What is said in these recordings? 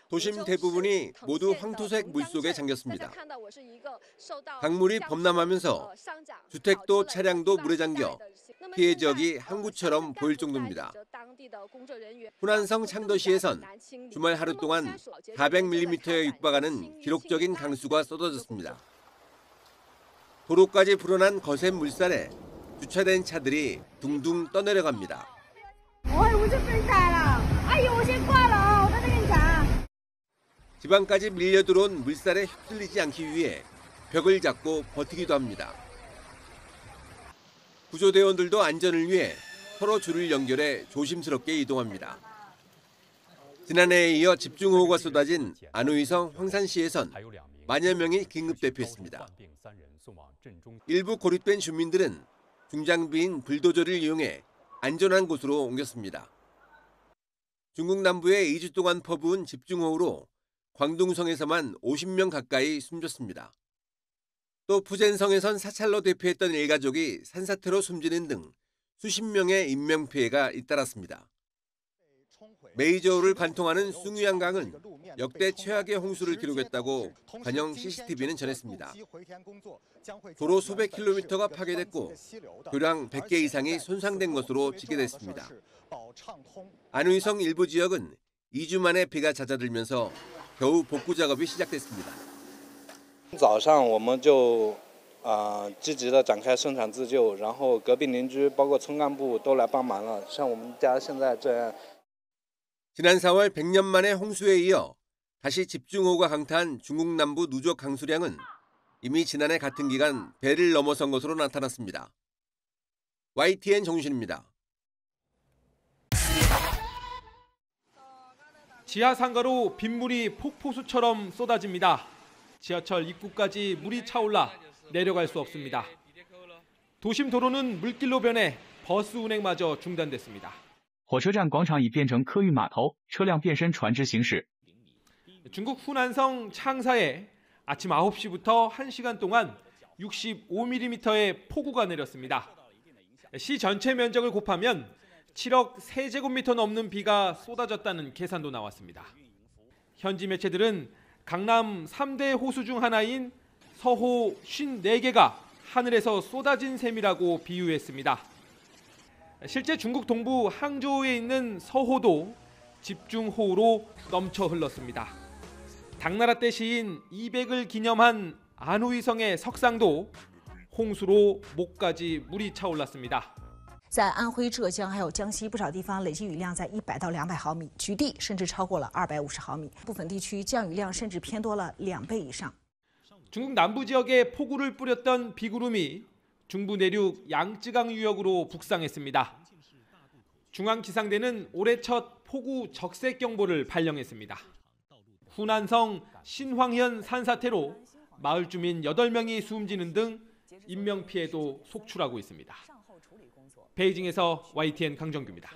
도심 대부분이 모두 황토색 물속에 잠겼습니다. 강물이 범람하면서 주택도 차량도 물에 잠겨 피해 지역이 항구처럼 보일 정도입니다. 후난성 창도시에선 주말 하루 동안 400mm에 육박하는 기록적인 강수가 쏟아졌습니다. 도로까지 불어난 거센 물살에 주차된 차들이 둥둥 떠내려갑니다. 지방까지 밀려 들어온 물살에 휩쓸리지 않기 위해 벽을 잡고 버티기도 합니다. 구조대원들도 안전을 위해 서로 줄을 연결해 조심스럽게 이동합니다. 지난해에 이어 집중호우가 쏟아진 안우이성 황산시에선 만여 명이 긴급 대피했습니다. 일부 고립된 주민들은 중장비인 불도저를 이용해 안전한 곳으로 옮겼습니다. 중국 남부에 2주 동안 퍼부은 집중호우로 광둥성에서만 50명 가까이 숨졌습니다. 또 푸젠성에선 사찰로 대피했던 일가족이 산사태로 숨지는 등 수십 명의 인명피해가 잇따랐습니다. 메이저우를 관통하는 숭유양강은 역대 최악의 홍수를 기록했다고 관영 CCTV는 전했습니다. 도로 수백 킬로미터가 파괴됐고 교량 100개 이상이 손상된 것으로 집계됐습니다. 안우이성 일부 지역은 2주 만에 비가 잦아들면서 겨우 복구 작업이 시작됐습니다. 早上我们就积极的展开生产自救，然后隔壁邻居包括村干部都来帮忙了。像我们家现在这样。 지난 4월 100년 만에 홍수에 이어 다시 집중호우가 강타한 중국 남부 누적 강수량은 이미 지난해 같은 기간 배를 넘어선 것으로 나타났습니다. YTN 정신입니다. 지하 상가로 빗물이 폭포수처럼 쏟아집니다. 지하철 입구까지 물이 차올라 내려갈 수 없습니다. 도심 도로는 물길로 변해 버스 운행마저 중단됐습니다. 火车站广场已变成客运码头，车辆变身船只行驶。 중국 후난성 창사에 아침 9시부터 1시간 동안 65mm의 폭우가 내렸습니다. 시 전체 면적을 곱하면 7억 세제곱미터 넘는 비가 쏟아졌다는 계산도 나왔습니다. 현지 매체들은 강남 3대 호수 중 하나인 서호 54개가 하늘에서 쏟아진 셈이라고 비유했습니다. 실제 중국 동부 항저우에 있는 서호도 집중호우로 넘쳐 흘렀습니다. 당나라 때 시인 이백을 기념한 안우이성의 석상도 홍수로 목까지 물이 차올랐습니다. 在安徽、浙江还有江西不少地方累计雨量在100到200毫米，局地甚至超过了250毫米，部分地区降雨量甚至偏多了2倍以上。 중국 남부 지역에 폭우를 뿌렸던 비구름이 중부 내륙 양쯔강 유역으로 북상했습니다. 중앙기상대는 올해 첫 폭우 적색 경보를 발령했습니다. 후난성 신황현 산사태로 마을 주민 8명이 숨지는 등 인명피해도 속출하고 있습니다. 베이징에서 YTN 강정규입니다.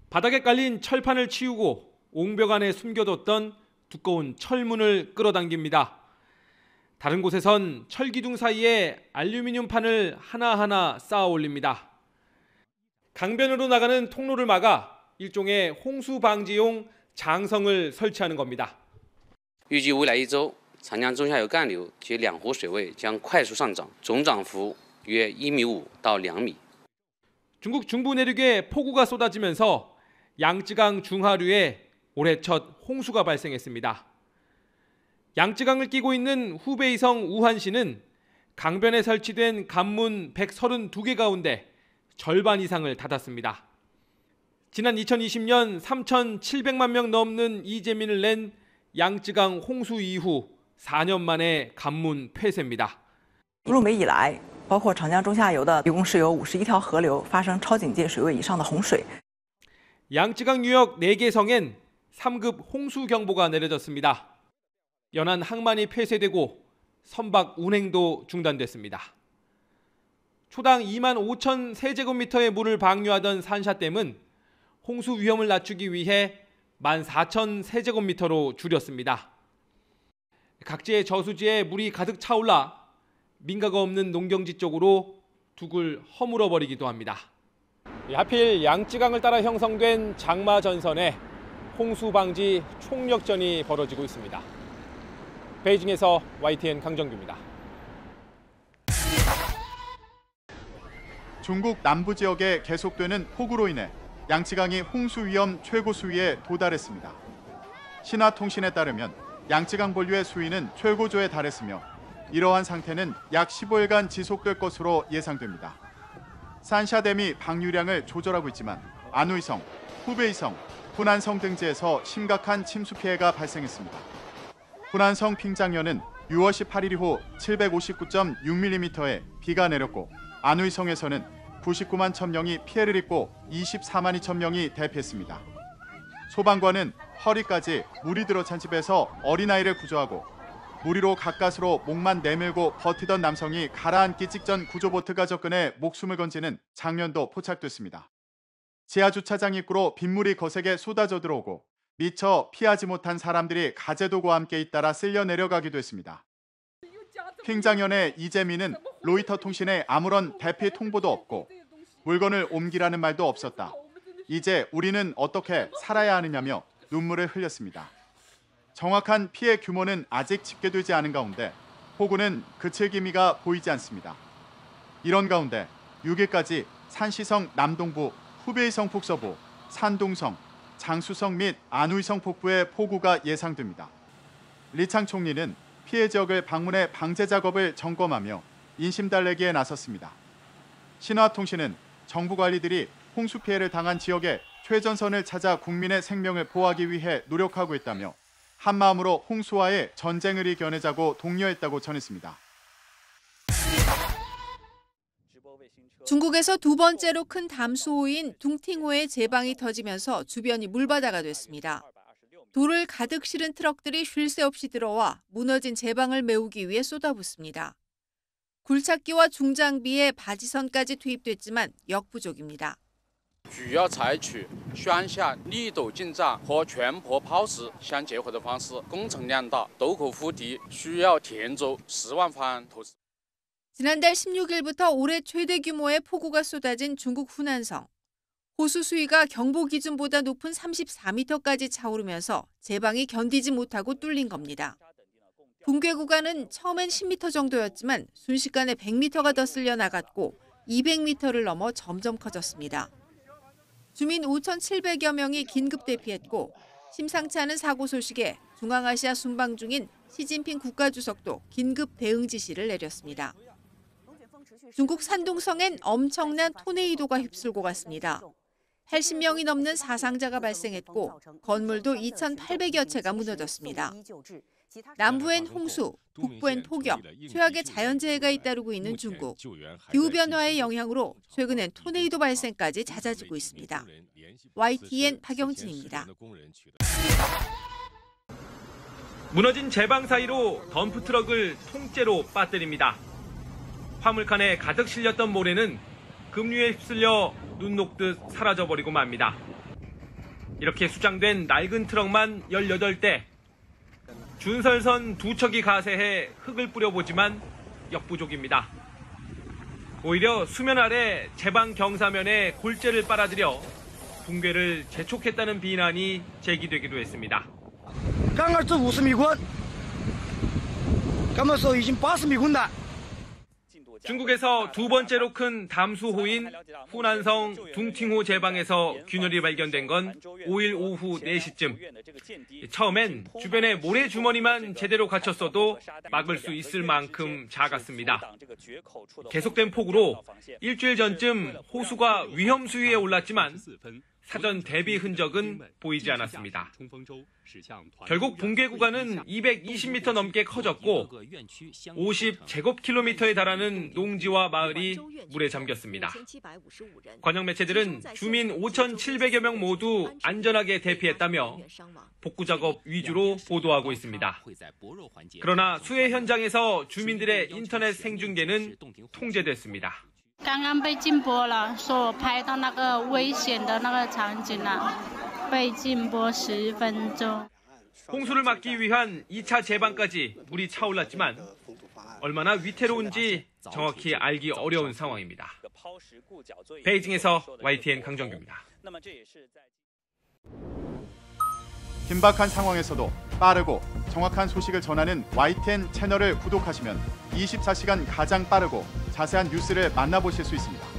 바닥에 깔린 철판을 치우고 옹벽 안에 숨겨뒀던 두꺼운 철문을 끌어당깁니다. 다른 곳에선 철기둥 사이에 알루미늄판을 하나하나 쌓아 올립니다. 강변으로 나가는 통로를 막아 일종의 홍수 방지용 장성을 설치하는 겁니다. 预计未来1周 长江中下游干流及两湖水位将快速上涨，总涨幅约1.5米到2米。 중국 중부 내륙에 폭우가 쏟아지면서 양쯔강 중하류에 올해 첫 홍수가 발생했습니다. 양쯔강을 끼고 있는 후베이성 우한시는 강변에 설치된 관문 132개 가운데 절반 이상을 닫았습니다. 지난 2020년 3,700만 명 넘는 이재민을 낸 양쯔강 홍수 이후 4년 만에 관문 폐쇄입니다. 入梅以来，包括长江中下游的，一共是有51条河流发生超警戒水位以上的洪水。 양쯔강 유역 4개 성엔 3급 홍수 경보가 내려졌습니다. 연안 항만이 폐쇄되고 선박 운행도 중단됐습니다. 초당 2만 5천 세제곱미터의 물을 방류하던 산샤댐은 홍수 위험을 낮추기 위해 14,000 세제곱미터로 줄였습니다. 각지의 저수지에 물이 가득 차올라 민가가 없는 농경지 쪽으로 둑을 허물어 버리기도 합니다. 하필 양쯔강을 따라 형성된 장마 전선에 홍수 방지 총력전이 벌어지고 있습니다. 베이징에서 YTN 강정규입니다. 중국 남부 지역에 계속되는 폭우로 인해 양쯔강이 홍수 위험 최고 수위에 도달했습니다. 신화통신에 따르면 양쯔강 본류의 수위는 최고조에 달했으며 이러한 상태는 약 15일간 지속될 것으로 예상됩니다. 산샤댐이 방류량을 조절하고 있지만 안우이성, 후베이성, 후난성 등지에서 심각한 침수 피해가 발생했습니다. 후난성 핑장현은 6월 18일 이후 759.6mm의 비가 내렸고 안우이성에서는 99만 1,000명이 피해를 입고 24만 2천 명이 대피했습니다. 소방관은 허리까지 물이 들어찬 집에서 어린아이를 구조하고 무리로 가까스로 목만 내밀고 버티던 남성이 가라앉기 직전 구조보트가 접근해 목숨을 건지는 장면도 포착됐습니다. 지하주차장 입구로 빗물이 거세게 쏟아져 들어오고 미처 피하지 못한 사람들이 가재도구와 함께 잇따라 쓸려 내려가기도 했습니다. 핑장현의 이재민은 로이터 통신에 아무런 대피 통보도 없고 물건을 옮기라는 말도 없었다. 이제 우리는 어떻게 살아야 하느냐며 눈물을 흘렸습니다. 정확한 피해 규모는 아직 집계되지 않은 가운데 폭우는 그칠 기미가 보이지 않습니다. 이런 가운데 6일까지 산시성 남동부, 후베이성 북서부, 산동성, 장수성 및 안우이성 북부의 폭우가 예상됩니다. 리창 총리는 피해 지역을 방문해 방제 작업을 점검하며 인심 달래기에 나섰습니다. 신화통신은 정부 관리들이 홍수 피해를 당한 지역의 최전선을 찾아 국민의 생명을 보호하기 위해 노력하고 있다며 한마음으로 홍수와의 전쟁을 이겨내자고 독려했다고 전했습니다. 중국에서 두 번째로 큰 담수호인 둥팅호의 제방이 터지면서 주변이 물바다가 됐습니다. 돌을 가득 실은 트럭들이 쉴 새 없이 들어와 무너진 제방을 메우기 위해 쏟아붓습니다. 굴착기와 중장비에 바지선까지 투입됐지만 역부족입니다. 主要采取宣下逆陡进站和全坡抛石相结合的方式，工程量大，陡口腹地，需要田州10万方投资。 지난달 16일부터 올해 최대 규모의 폭우가 쏟아진 중국 후난성. 호수 수위가 경보 기준보다 높은 34m까지 차오르면서 제방이 견디지 못하고 뚫린 겁니다. 붕괴 구간은 처음엔 10m 정도였지만 순식간에 100m가 더 쓸려 나갔고 200m를 넘어 점점 커졌습니다. 주민 5,700여 명이 긴급 대피했고 심상치 않은 사고 소식에 중앙아시아 순방 중인 시진핑 국가주석도 긴급 대응 지시를 내렸습니다. 중국 산둥성엔 엄청난 토네이도가 휩쓸고 갔습니다. 80명이 넘는 사상자가 발생했고 건물도 2,800여 채가 무너졌습니다. 남부엔 홍수, 북부엔 폭염, 최악의 자연재해가 잇따르고 있는 중국. 기후변화의 영향으로 최근엔 토네이도 발생까지 잦아지고 있습니다. YTN 박영진입니다. 무너진 제방 사이로 덤프트럭을 통째로 빠뜨립니다. 화물칸에 가득 실렸던 모래는 급류에 휩쓸려 눈 녹듯 사라져버리고 맙니다. 이렇게 수장된 낡은 트럭만 18대. 준설선 2척이 가세해 흙을 뿌려보지만 역부족입니다. 오히려 수면 아래 제방 경사면에 골재를 빨아들여 붕괴를 재촉했다는 비난이 제기되기도 했습니다. 刚刚这50米宽，他们说已经80米宽的。 중국에서 두 번째로 큰 담수호인 후난성 둥팅호 제방에서 균열이 발견된 건 5일 오후 4시쯤. 처음엔 주변에 모래 주머니만 제대로 갖췄어도 막을 수 있을 만큼 작았습니다. 계속된 폭우로 일주일 전쯤 호수가 위험 수위에 올랐지만 사전 대비 흔적은 보이지 않았습니다. 결국 붕괴 구간은 220m 넘게 커졌고 50제곱킬로미터에 달하는 농지와 마을이 물에 잠겼습니다. 관영 매체들은 주민 5,700여 명 모두 안전하게 대피했다며 복구 작업 위주로 보도하고 있습니다. 그러나 수해 현장에서 주민들의 인터넷 생중계는 통제됐습니다. 刚刚被禁播了，说我拍到那个危险的那个场景了，被禁播10分钟。 홍수를 막기 위한 2차 제방까지 물이 차올랐지만 얼마나 위태로운지 정확히 알기 어려운 상황입니다. 베이징에서 YTN 강정규입니다. 긴박한 상황에서도 빠르고 정확한 소식을 전하는 YTN 채널을 구독하시면 24시간 가장 빠르고 자세한 뉴스를 만나보실 수 있습니다.